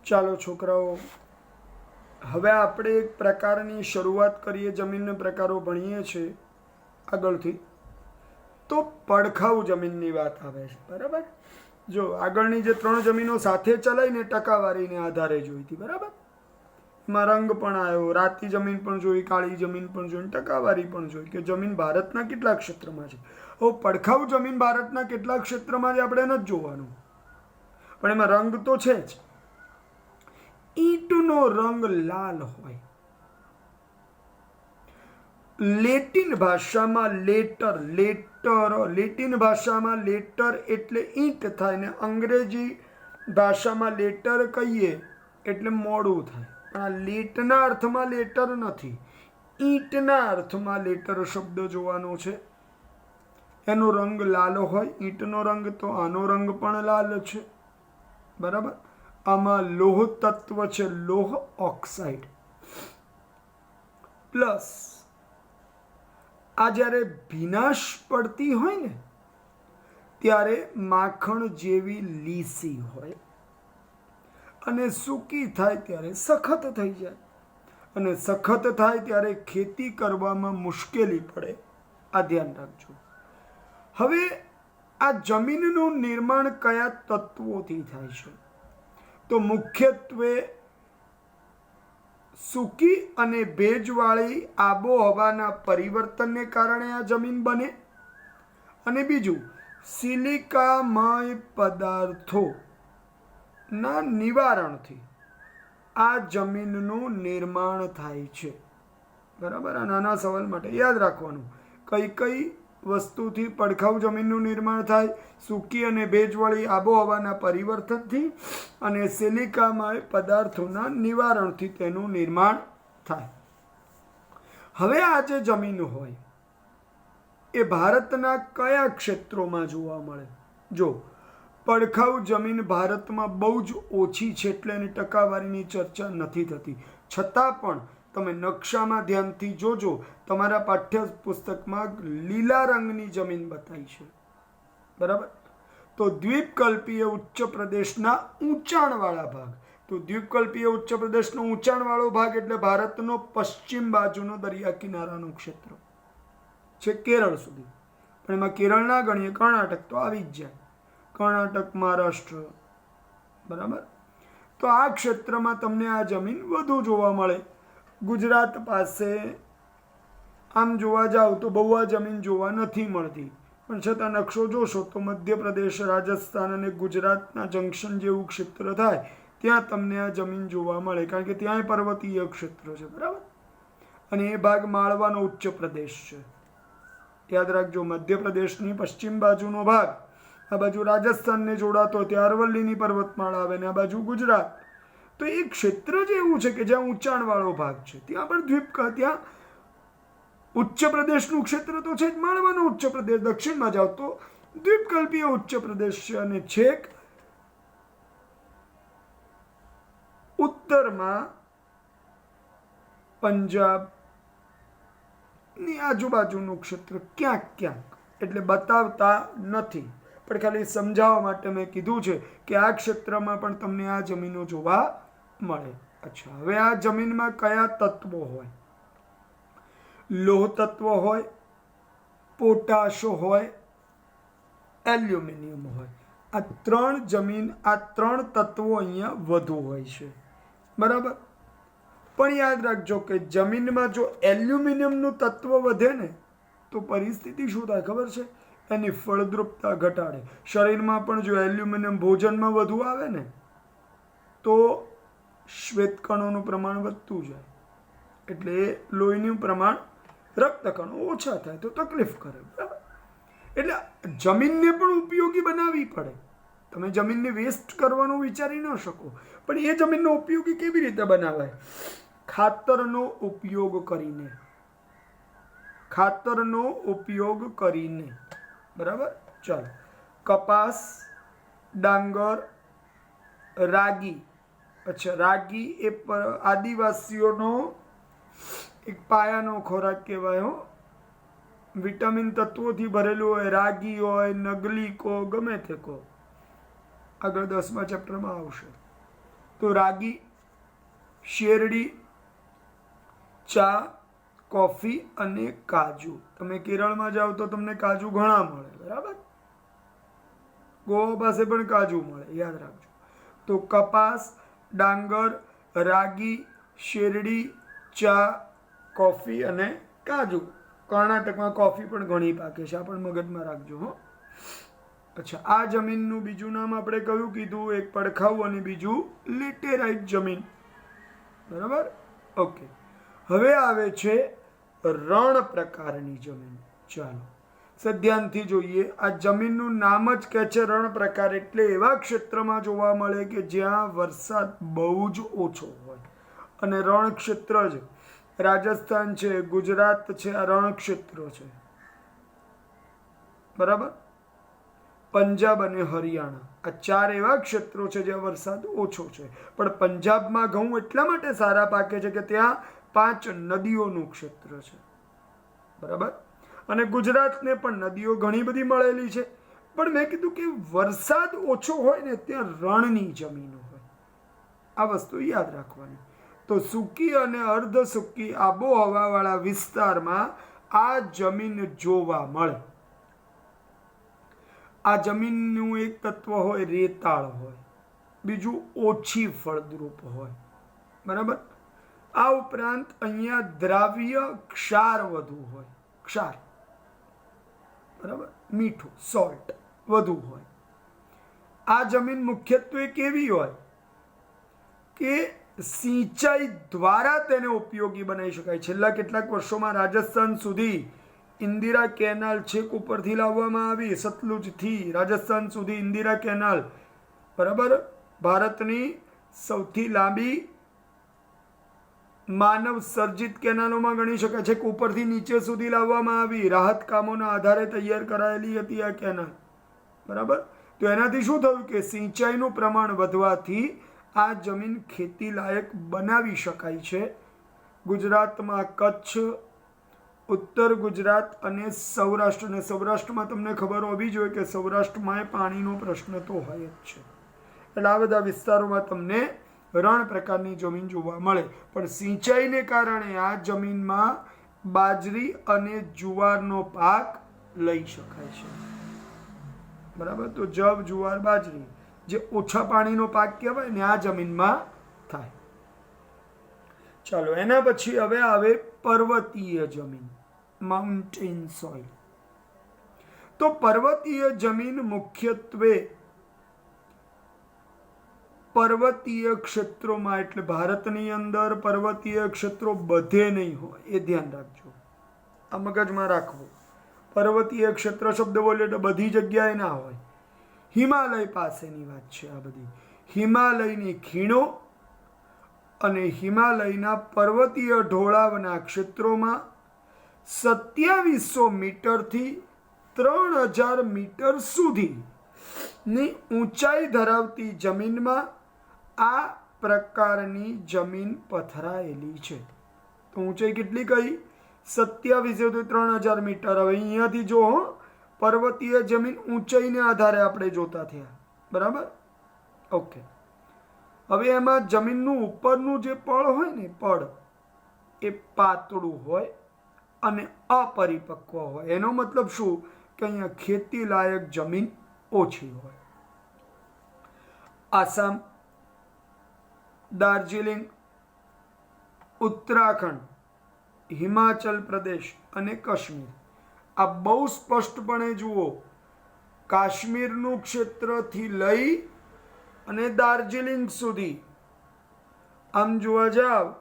ચાલો છોકરાઓ, હવે આપણે એક પ્રકારની શરૂઆત કરીએ. જમીનના પ્રકારો ભણીએ છીએ આગળથી. તો પડખાઉ જમીનની વાત આવે છે. બરાબર. જો આગળની જે 3 જમીનો સાથે ચલાવીને ટકાવારીને આધારે જોઈ હતી. બરાબર. એમાં રંગ પણ આવ્યો, રાતી જમીન પણ જોઈ, કાળી જમીન પણ જોઈ, ટકાવારી પણ જોઈ કે જમીન ભારતના કેટલા ક્ષેત્રમાં છે. હવે પડખાઉ જમીન ભારતના કેટલા ક્ષેત્રમાં છે આપણે નથી જોવાનું, પણ એમાં રંગ તો છે જ. ઈંટનો રંગ લાલ હોય. લેટિન ભાષામાં લેટિન ભાષામાં લેટર એટલે ઈંટ થાય ને અંગ્રેજી ભાષામાં લેટર કહીએ એટલે મોડું થાય. પણ આ લેટના અર્થમાં લેટર નથી, ઈંટના અર્થમાં લેટર શબ્દ જોવાનો છે. એનો રંગ લાલ હોય. ઈંટનો રંગ તો આનો રંગ પણ લાલ છે. બરાબર. આમાં લોહ તત્વ છે, લોહ ઓક્સાઇડ. પ્લસ આ જ્યારે ભીનાશ પડતી હોય ને ત્યારે માખણ જેવી લીસી હોય અને સૂકી થાય ત્યારે સખત થઈ જાય. અને સખત થાય ત્યારે ખેતી કરવામાં મુશ્કેલી પડે. આ ધ્યાન રાખજો. હવે આ જમીનનું નિર્માણ કયા તત્વોથી થાય છે? તો મુખ્યત્વે સૂકી અને ભેજવાળી આબોહવાના પરિવર્તનને કારણે આ જમીન બને. અને બીજું સિલિકામય પદાર્થોના નિવારણથી આ જમીનનું નિર્માણ થાય છે. બરાબર. આ નાના સવાલ માટે યાદ રાખવાનું, કઈ કઈ વસ્તુથી પડખાઉ જમીનનું નિર્માણ થાય? સૂકી અને ભેજવાળી આબોહવાના પરિવર્તનથી અને સિલિકામય પદાર્થોના નિવારણથી તેનું નિર્માણ થાય. હવે આ જે જમીન હોય એ ભારતના કયા ક્ષેત્રોમાં જોવા મળે? જો પડખાઉ જમીન ભારતમાં બહુ જ ઓછી છે એટલે એની ટકાવારીની ચર્ચા નથી થતી. છતાં પણ તમે નકશામાં ધ્યાનથી જોજો, તમારા પાઠ્યપુસ્તકમાં લીલા રંગની જમીન બતાવી છે. બરાબર. તો દ્વીપકલ્પીય ઉચ્ચ પ્રદેશના ઊંચાણવાળા ભાગ. તો દ્વીપકલ્પીય ઉચ્ચ પ્રદેશનો ઊંચાણવાળો ભાગ એટલે ભારતનો પશ્ચિમ બાજુનો દરિયા કિનારાનું ક્ષેત્ર છે, કેરળ સુધી. પણ એમાં કેરળ ના ગણીએ, કર્ણાટક તો આવી જ જાય. કર્ણાટક, મહારાષ્ટ્ર. બરાબર. તો આ ક્ષેત્રમાં તમને આ જમીન વધુ જોવા મળે. ગુજરાત પાસે આમ જોવા જાવ તો બહુ આ જમીન જોવા નથી મળતી, પણ છતાં નકશો જોશો તો મધ્યપ્રદેશ, રાજસ્થાન અને ગુજરાતના જંકશન જેવું ક્ષેત્ર થાય ત્યાં તમને આ જમીન જોવા મળે, કારણ કે ત્યાં પર્વતીય ક્ષેત્ર છે. બરાબર. અને એ ભાગ માળવાનો ઉચ્ચ પ્રદેશ છે. યાદ રાખજો, મધ્યપ્રદેશની પશ્ચિમ બાજુનો ભાગ આ બાજુ રાજસ્થાનને જોડાતો ત્યાં અરવલ્લીની પર્વતમાળા આવે ને આ બાજુ ગુજરાત. તો એ ક્ષેત્ર જ એવું છે કે જ્યાં ઊંચાણવાળો ભાગ છે ત્યાં પણ ત્યાં ઉચ્ચ પ્રદેશનું ક્ષેત્ર તો છે જ. માળવાનો ઉચ્ચ પ્રદેશ દક્ષિણમાં જાવ તો દ્વીપકલ્પીય ઉચ્ચ પ્રદેશ છે, અને છેક ઉત્તરમાં પંજાબ ની આજુબાજુનું ક્ષેત્ર ક્યાંક ક્યાંક, એટલે બતાવતા નથી પણ ખાલી સમજાવવા માટે મેં કીધું છે કે આ ક્ષેત્રમાં પણ તમને આ જમીનો જોવા મળે. અચ્છા, હવે આ જમીનમાં કયા તત્વો હોય? લોહ તત્વ હોય, પોટાશ હોય, એલ્યુમિનિયમ હોય. આ 3 જમીન, આ 3 તત્વો અહીંયા વધુ હોય છે. બરાબર. પણ યાદ રાખજો કે જમીનમાં જો એલ્યુમિનિયમનું તત્વ વધે ને તો પરિસ્થિતિ શું થાય ખબર છે? એની ફળદ્રુપતા ઘટાડે. શરીરમાં પણ જો એલ્યુમિનિયમ ભોજનમાં વધુ આવે ને તો શ્વેતકણોનું પ્રમાણ વધતું જાય, એટલે લોહીનું પ્રમાણ, રક્તકણો ઓછા થાય તો તકલીફ કરે. બરાબર. એટલે જમીનને પણ ઉપયોગી બનાવવી પડે. તમે જમીનને વેસ્ટ કરવાનું વિચારી ન શકો, પણ એ જમીનનો ઉપયોગી કેવી રીતે બનાવાય? ખાતરનો ઉપયોગ કરીને. ખાતરનો ઉપયોગ કરીને. બરાબર. ચાલો, કપાસ, ડાંગર, રાગી. અચ્છા, રાગી એ આદિવાસીઓનો એક પાયાનો ખોરાક કહેવાય. વિટામિન તત્વોથી ભરેલું હોય. રાગી હોય, નગલી કહો, ગમે તે કહો, આગળ 10મા ચેપ્ટરમાં આવશે. તો રાગી, શેરડી, ચા, કોફી અને કાજુ. તમે કેરળમાં જાઓ તો તમને કાજુ ઘણા મળે, બરાબર. ગોવા પાસે પણ કાજુ મળે, યાદ રાખજો. તો કપાસ, ડાંગર, રાગી, શેરડી, ચા, કોફી અને કાજુ. કર્ણાટકમાં કોફી પણ ઘણી પાકે છે, આ પણ મગજમાં રાખજો હો. અચ્છા, આ જમીનનું બીજું નામ આપણે કયું કીધું? એક પડખાઉ અને બીજું લેટેરાઇટ જમીન, બરાબર. ઓકે, હવે આવે છે રણ પ્રકારની જમીન. ચાલો ધ્યાનથી જોઈએ. આ જમીનનું નામ જ કહે છે રણ પ્રકાર, એટલે એવા ક્ષેત્રમાં જોવા મળે કે જ્યાં વરસાદ બહુ જ ઓછો હોય. અને રણ ક્ષેત્ર જ રાજસ્થાન છે, ગુજરાત છે, આ રણ ક્ષેત્રો છે, બરાબર. પંજાબ અને હરિયાણા, આ 4 એવા ક્ષેત્રો છે જ્યાં વરસાદ ઓછો છે. પણ પંજાબમાં ઘઉં એટલા માટે સારા પાકે છે કે ત્યાં 5 નદીઓનું ક્ષેત્ર છે, બરાબર. અને ગુજરાતને પણ નદીઓ ઘણી બધી મળેલી છે. પણ મેં કીધું કે વરસાદ ઓછો હોય ને ત્યાં રણની જમીનો હોય, આ વસ્તુ યાદ રાખવાની. તો સૂકી અને અર્ધ સૂકી આબોહવાવાળા વિસ્તારમાં આ જમીન જોવા મળે. આ જમીનનું એક તત્વ હોય રેતાળ હોય, બીજું ઓછી ફળદ્રુપ હોય, બરાબર. આ ઉપરાંત અહીંયા દ્રાવ્ય ક્ષાર વધુ હોય, ક્ષાર, બરાબર, મીઠું, સોલ્ટ વધુ હોય. આ જમીન મુખ્યત્વે કેવી હોય કે સિંચાઈ દ્વારા તેને ઉપયોગી બનાવી શકાય. છેલ્લા કેટલાક વર્ષોમાં રાજસ્થાન સુધી ઇન્દિરા કેનાલ છેક ઉપરથી લાવવામાં આવી, સતલુજથી રાજસ્થાન સુધી ઇન્દિરા કેનાલ, બરાબર. ભારતની સૌથી લાંબી માનવ સર્જિત કેનાલોમાં ગણી શકાય છે કે ઉપરથી નીચે સુધી લાવવામાં આવી. રાહત કામોના આધારે તૈયાર કરાયેલી હતી આ કેનાલ, બરાબર. તો એનાથી શું થયું કે સિંચાઈનું પ્રમાણ વધવાથી આ જમીન ખેતી લાયક બનાવી શકાય છે. ગુજરાતમાં કચ્છ, ઉત્તર ગુજરાત અને સૌરાષ્ટ્ર, અને સૌરાષ્ટ્રમાં તમને ખબર હોવી જોઈએ કે સૌરાષ્ટ્રમાં પાણીનો પ્રશ્ન તો હોય જ છે. એટલે આ બધા વિસ્તારોમાં તમને રણ પ્રકારની જમીન જોવા મળે. પણ સિંચાઈને કારણે આ જમીનમાં બાજરી અને જુવારનો પાક લઈ શકાય છે, બરાબર. તો જવ, જુવાર, બાજરી જે ઓછા પાણીનો પાક કહેવાય ને આ જમીનમાં થાય. ચાલો, એના પછી હવે આવે પર્વતીય જમીન, માઉન્ટેન સોઇલ. તો પર્વતીય જમીન મુખ્યત્વે પર્વતીય ક્ષેત્રોમાં, એટલે ભારતની અંદર પર્વતીય ક્ષેત્રો બધે નહીં હોય, એ ધ્યાન રાખજો, આ મગજમાં રાખવું. પર્વતીય ક્ષેત્ર શબ્દ બોલે એટલે બધી જગ્યાએ ના હોય. હિમાલય પાસેની વાત છે આ બધી. હિમાલયની ખીણો અને હિમાલયના પર્વતીય ઢોળાવના ક્ષેત્રોમાં 2700 મીટરથી 3000 મીટર સુધીની ઊંચાઈ ધરાવતી જમીનમાં આ પ્રકારની જમીન પથરાયેલી છે. તો ઊંચાઈ કેટલી કહી? 2700 થી 3000 મીટર. હવે અહીંયાથી જો પર્વતીય જમીન ઊંચાઈને આધારે આપણે જોતા થયા, બરાબર. ઓકે, હવે એમાં જમીનનું ઉપરનું જે પડ હોય ને, પડ એ પાતળું હોય અને અપરિપક્વ હોય. એનો મતલબ શું કે અહીંયા ખેતી લાયક જમીન ઓછી હોય. આસામ, દાર્જિલિંગ, ઉત્તરાખંડ, હિમાચલ પ્રદેશ અને કાશ્મીર, આ બહુ સ્પષ્ટપણે જુઓ. કાશ્મીરનું ક્ષેત્રથી લઈ અને દાર્જિલિંગ સુધી આમ જોવા જાવ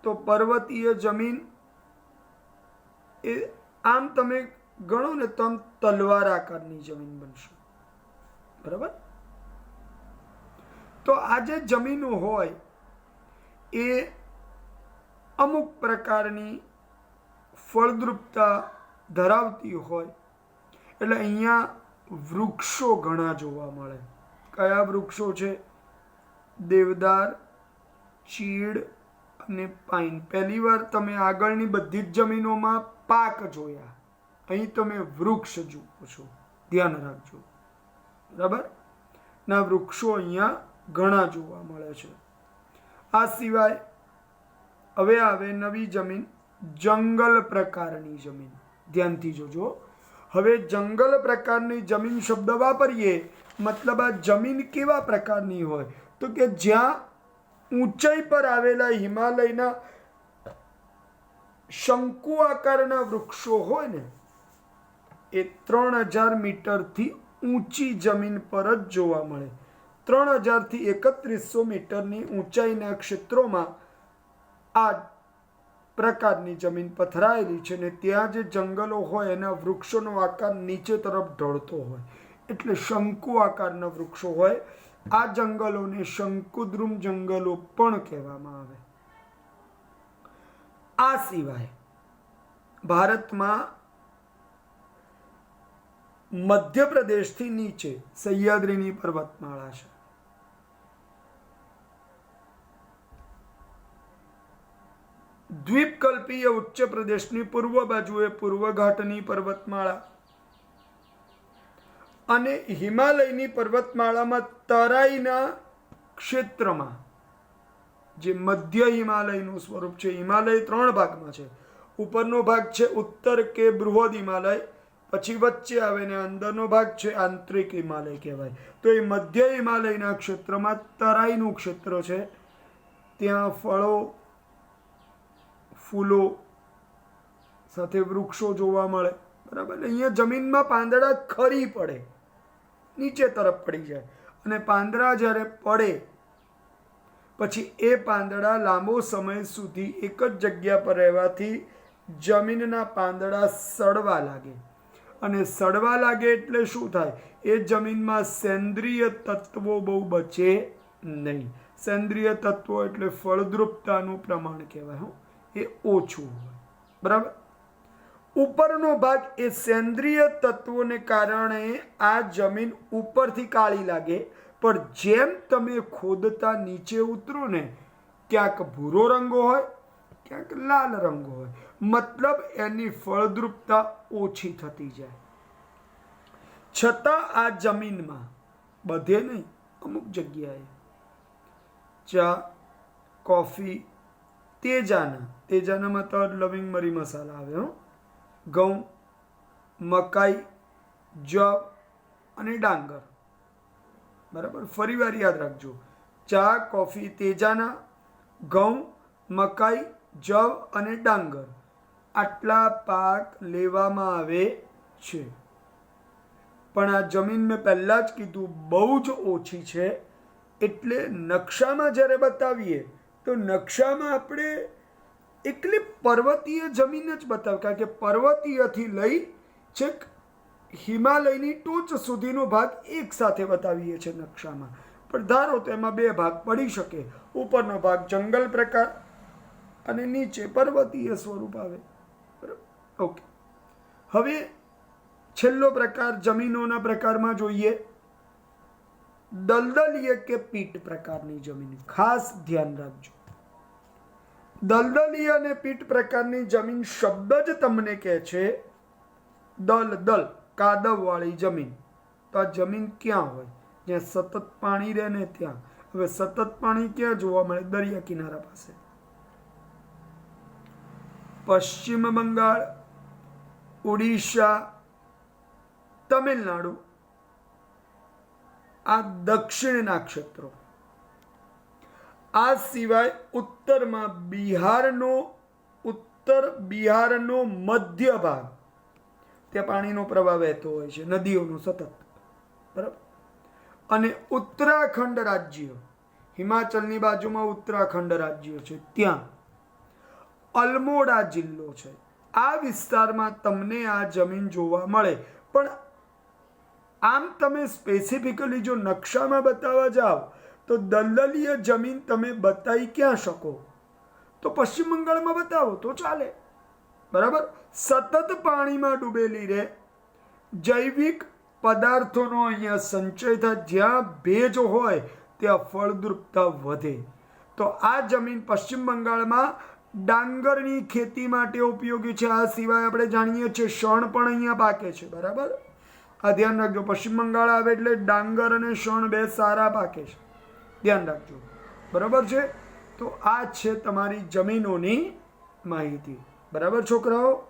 તો પર્વતીય જમીન એ આમ તમે ગણો ને તો આમ તલવાર આકારની જમીન બનશે, બરાબર. તો આ જે જમીનો હોય એ અમુક પ્રકારની ફળદ્રુપતા ધરાવતી હોય. એટલે અહીંયા વૃક્ષો ઘણા જોવા મળે. કયા વૃક્ષો છે? દેવદાર, ચીડ અને પાઇન. પહેલી વાર તમે આગળની બધી જ જમીનોમાં પાક જોયા, અહીં તમે વૃક્ષ જુઓ છો, ધ્યાન રાખજો, બરાબર. ના વૃક્ષો અહીંયા ઘણા જોવા મળે મળે છે। આ સિવાય હવે આવે નવી જમીન, જંગલ પ્રકારની જમીન। ધ્યાનથી જોજો, હવે જંગલ પ્રકારની જમીન શબ્દ વાપરીએ મતલબ આ જમીન કેવા પ્રકારની હોય તો કે જ્યાં ઊંચાઈ પર આવેલા હિમાલયના શંકુ આકારના વૃક્ષો હોય ને એ 3000 મીટરથી ઊંચી જમીન પર જ જોવા મળે। 3000 થી 3100 મીટરની ઊંચાઈના ક્ષેત્રોમાં આ પ્રકારની જમીન પથરાયેલી છે ને ત્યાં જે જંગલો હોય એના વૃક્ષોનો આકાર નીચે તરફ ઢળતો હોય એટલે શંકુ આકારના વૃક્ષો હોય। આ જંગલોને શંકુદ્રુમ જંગલો પણ કહેવામાં આવે। આ સિવાય ભારતમાં મધ્યપ્રદેશથી નીચે સહ્યાદ્રીની પર્વતમાળા છે। દ્વીપકલ્પીય ઉચ્ચ પ્રદેશની પૂર્વ બાજુએ પૂર્વઘાટની પર્વતમાળા અને હિમાલયની પર્વતમાળામાં તરાઈના ક્ષેત્રમાં જે મધ્ય હિમાલયનું સ્વરૂપ છે। હિમાલય 3 ભાગમાં છે। ઉપરનો ભાગ છે ઉત્તર કે બૃહદ હિમાલય, પછી વચ્ચે આવે ને અંદરનો ભાગ છે આંતરિક હિમાલય કહેવાય। તો એ મધ્ય હિમાલયના ક્ષેત્રમાં તરાઈનું ક્ષેત્ર છે। ત્યાં ફળો ફૂલો સાથે વૃક્ષો જોવા મળે, બરાબર। અહીંયા જમીનમાં પાંદડા ખરી પડે, નીચે તરફ પડી જાય અને પાંદડા જ્યારે પડે પછી એ પાંદડા લાંબો સમય સુધી એક જ જગ્યા પર રહેવાથી જમીનના પાંદડા સડવા લાગે અને સડવા લાગે એટલે શું થાય? એ જમીનમાં સેન્દ્રિય તત્વો બહુ બચે નહીં। સેન્દ્રિય તત્વો એટલે ફળદ્રુપતાનું પ્રમાણ કહેવાય, એ ઓછું હોય, બરાબર। ઉપરનો ભાગ એ સેન્દ્રિય તત્વોને કારણે આ જમીન ઉપરથી કાળી લાગે, પણ જેમ તમે ખોદતા નીચે ઉતરો ને ક્યાંક ભૂરો રંગ હોય, ક્યાંક લાલ રંગ હોય, મતલબ એની ફળદ્રુપતા ઓછી થતી જાય। છતાં આ જમીનમાં બધે નહીં, અમુક જગ્યાએ ચા, કોફી, તેજાનામાં તજ, લવિંગ, મરી મસાલા આવે, ઘઉં, મકાઈ, જવ અને ડાંગર, બરાબર। ફરી વાર યાદ રાખજો, ચા, કોફી, તેજાના, ઘઉં, મકાઈ, જવ અને ડાંગર આટલા પાક લેવામાં આવે છે। પણ આ જમીન મેં પહેલા જ કીધું બહુ જ ઓછી છે, એટલે નકશામાં જ્યારે બતાવીએ તો નકશામાં આપણે એકલી પર્વતીય જમીન જ બતાવે, કારણ કે પર્વતીયથી લઈ છેક હિમાલયની ટોચ સુધીનો ભાગ એક સાથે બતાવીએ છીએ નકશામાં। પણ ધારો તો એમાં 2 ભાગ પડી શકે, ઉપરનો ભાગ જંગલ પ્રકાર અને નીચે પર્વતીય સ્વરૂપ આવે, બરાબર। ઓકે, હવે છેલ્લો પ્રકાર જમીનોના પ્રકારમાં જોઈએ, દલદલીય કે પીટ પ્રકારની જમીન। ખાસ ધ્યાન રાખજો, દલદલીય અને પીટ પ્રકારની જમીન શબ્દ જ તમને કહે છે દલદલ, કાદવ વાળી જમીન। તો આ જમીન ક્યાં હોય? જ્યાં સતત પાણી રહે ને ત્યાં। હવે સતત પાણી ક્યાં જોવા મળે? દરિયા કિનારા પાસે। પશ્ચિમ બંગાળ, ઓડિશા, તમિલનાડુ આ દક્ષિણના ક્ષેત્રો। આ સિવાય ઉત્તરમાં બિહારનો મધ્ય ભાગ, ત્યાં પાણીનો પ્રવાહ વહેતો હોય છે, નદીઓનો સતત, બરાબર। અને ઉત્તરાખંડ રાજ્ય, હિમાચલની બાજુમાં ઉત્તરાખંડ રાજ્ય છે, ત્યાં અલ્મોડા જિલ્લો છે। આ વિસ્તારમાં તમને આ જમીન જોવા મળે। પણ આમ તમે સ્પેસિફિકલી જો નકશામાં બતાવવા જાઓ તો દલદલીય જમીન તમે બતાવી ક્યાં શકો? તો પશ્ચિમ બંગાળમાં બતાવો તો ચાલે, બરાબર। સતત પાણીમાં ડૂબેલી રહે, જૈવિક પદાર્થોનો અહીંયા સંચય થાય, જ્યાં ભેજ હોય ત્યાં ફળદ્રુપતા વધે। તો આ જમીન પશ્ચિમ બંગાળમાં ડાંગરની ખેતી માટે ઉપયોગી છે। આ સિવાય આપણે જાણીએ છીએ શણ પણ અહીંયા પાકે છે, બરાબર। આ ધ્યાન રાખજો, પશ્ચિમ બંગાળ આવે એટલે ડાંગર અને શણ 2 સારા પાકે છે, ધ્યાન રાખજો। બરાબર છે? તો આ છે તમારી જમીનોની માહિતી. બરાબર છોકરાઓ?